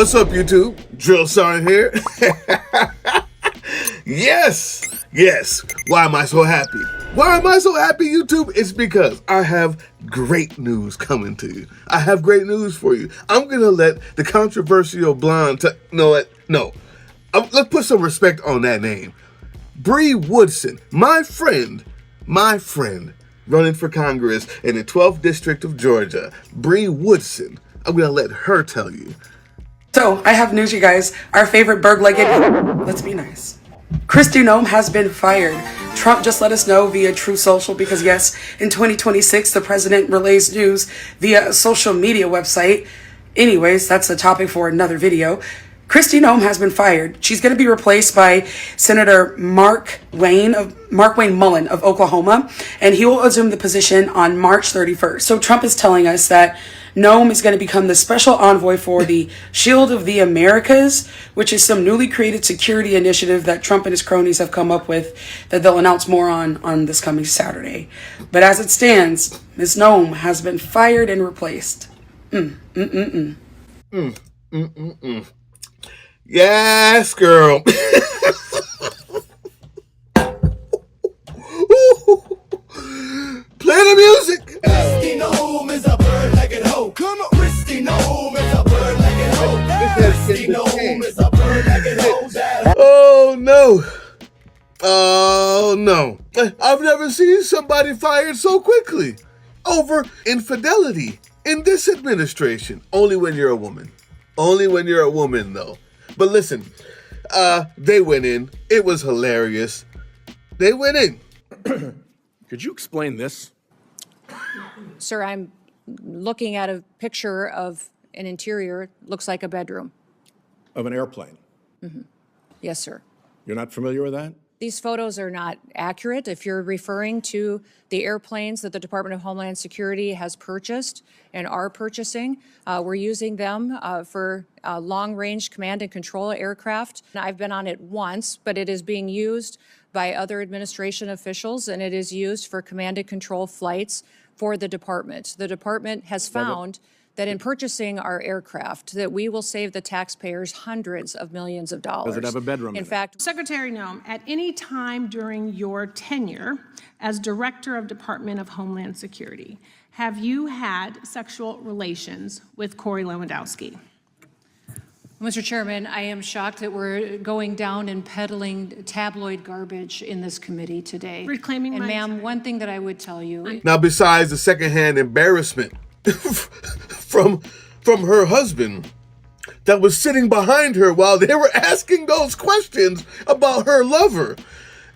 What's up, YouTube? Drill Sergeant here. Yes. Why am I so happy? Why am I so happy, YouTube? It's because I have great news coming to you. I have great news for you. I'm going to let the controversial blonde... let's put some respect on that name. Bree Woodson, my friend, running for Congress in the 12th District of Georgia. Bree Woodson. I'm going to let her tell you. So, I have news, you guys. Our favorite bird-legged... Let's be nice. Kristi Noem has been fired. Trump just let us know via Truth Social because, yes, in 2026, the president relays news via a social media website. Anyways, that's a topic for another video. Kristi Noem has been fired. She's going to be replaced by Senator Mark Wayne Mullen of Oklahoma, and he will assume the position on March 31st. So Trump is telling us that Noem is going to become the special envoy for the Shield of the Americas, which is some newly created security initiative that Trump and his cronies have come up with that they'll announce more on this coming Saturday. But as it stands, Ms. Noem has been fired and replaced. Yes, girl. Play the music. Kristi Noem is a bird-legged hoe. Come on. Kristi Noem is a bird-legged hoe. Kristi Noem is a bird-legged hoe. Oh no. I've never seen somebody fired so quickly over infidelity in this administration. Only when you're a woman. Only when you're a woman, though. But listen, they went in. It was hilarious. They went in. Could you explain this? Sir, I'm looking at a picture of an interior. It looks like a bedroom. Of an airplane? Yes, sir. You're not familiar with that? These photos are not accurate. If you're referring to the airplanes that the Department of Homeland Security has purchased and are purchasing, we're using them for long-range command and control aircraft. I've been on it once, but it is being used by other administration officials, and it is used for command and control flights for the department. The department has found that in purchasing our aircraft, that we will save the taxpayers hundreds of millions of dollars. Does it have a bedroom in fact, Secretary Noem, at any time during your tenure as Director of Department of Homeland Security, have you had sexual relations with Corey Lewandowski? Mr. Chairman, I am shocked that we're going down and peddling tabloid garbage in this committee today. Reclaiming and my ma'am, time. one thing that I would tell you. Now, besides the secondhand embarrassment from her husband that was sitting behind her while they were asking those questions about her lover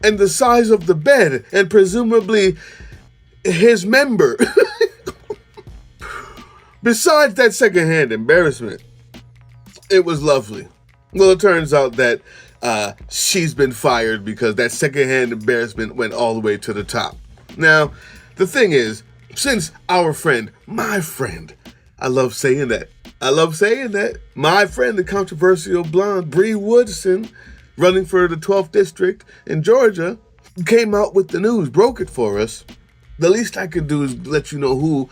and the size of the bed and presumably his member. Besides that secondhand embarrassment, it was lovely. Well, it turns out that she's been fired because that secondhand embarrassment went all the way to the top. Now, the thing is, since our friend, my friend, I love saying that, my friend, the controversial blonde, Bree Woodson, running for the 12th District in Georgia, came out with the news, broke it for us, the least I could do is let you know who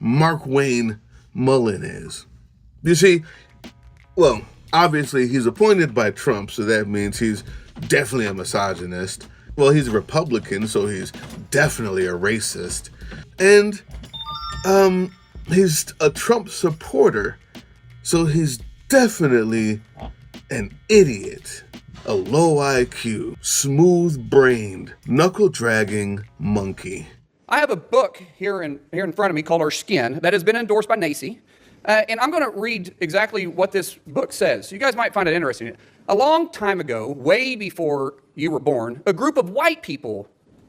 Mark Wayne Mullen is. You see, well, obviously he's appointed by Trump, so that means he's definitely a misogynist. Well, he's a Republican, so he's definitely a racist. And he's a Trump supporter, so he's definitely an idiot. A low IQ, smooth-brained, knuckle-dragging monkey. I have a book here in front of me called Our Skin that has been endorsed by NACI. And I'm going to read exactly what this book says. You guys might find it interesting. A long time ago, way before you were born, a group of white people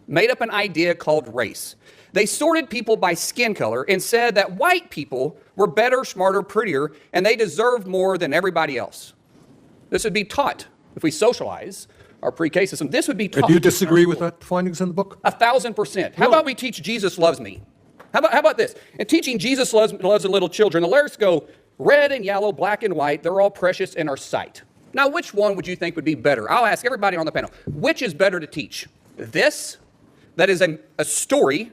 made up an idea called race. They sorted people by skin color and said that white people were better, smarter, prettier, and they deserved more than everybody else. This would be taught if we socialize our pre-K system. This would be taught. Do you disagree with that findings in the book? 1,000%. How about we teach Jesus loves me? How about this? In teaching Jesus loves the little children, the lyrics go, red and yellow, black and white, they're all precious in our sight. Now, which one would you think would be better? I'll ask everybody on the panel, which is better to teach? This, that is a story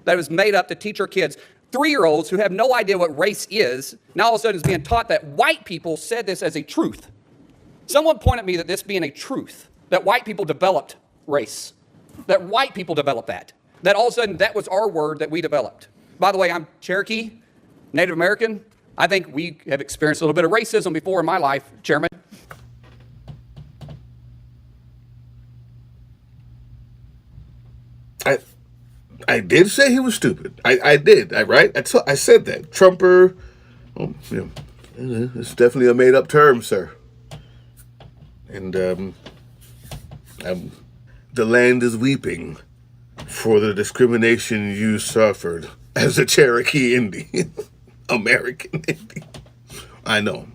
that was made up to teach our kids 3-year-olds who have no idea what race is, now all of a sudden is being taught that white people said this as a truth. Someone pointed me that this being a truth, that white people developed race, that white people developed that all of a sudden that was our word that we developed. By the way, I'm Cherokee, Native American. I think we have experienced a little bit of racism before in my life, Chairman. I did say he was stupid. I did. Right? I said that. Trumper. Oh, yeah. It's definitely a made-up term, sir. And the land is weeping for the discrimination you suffered as a Cherokee Indian, American Indian. I know.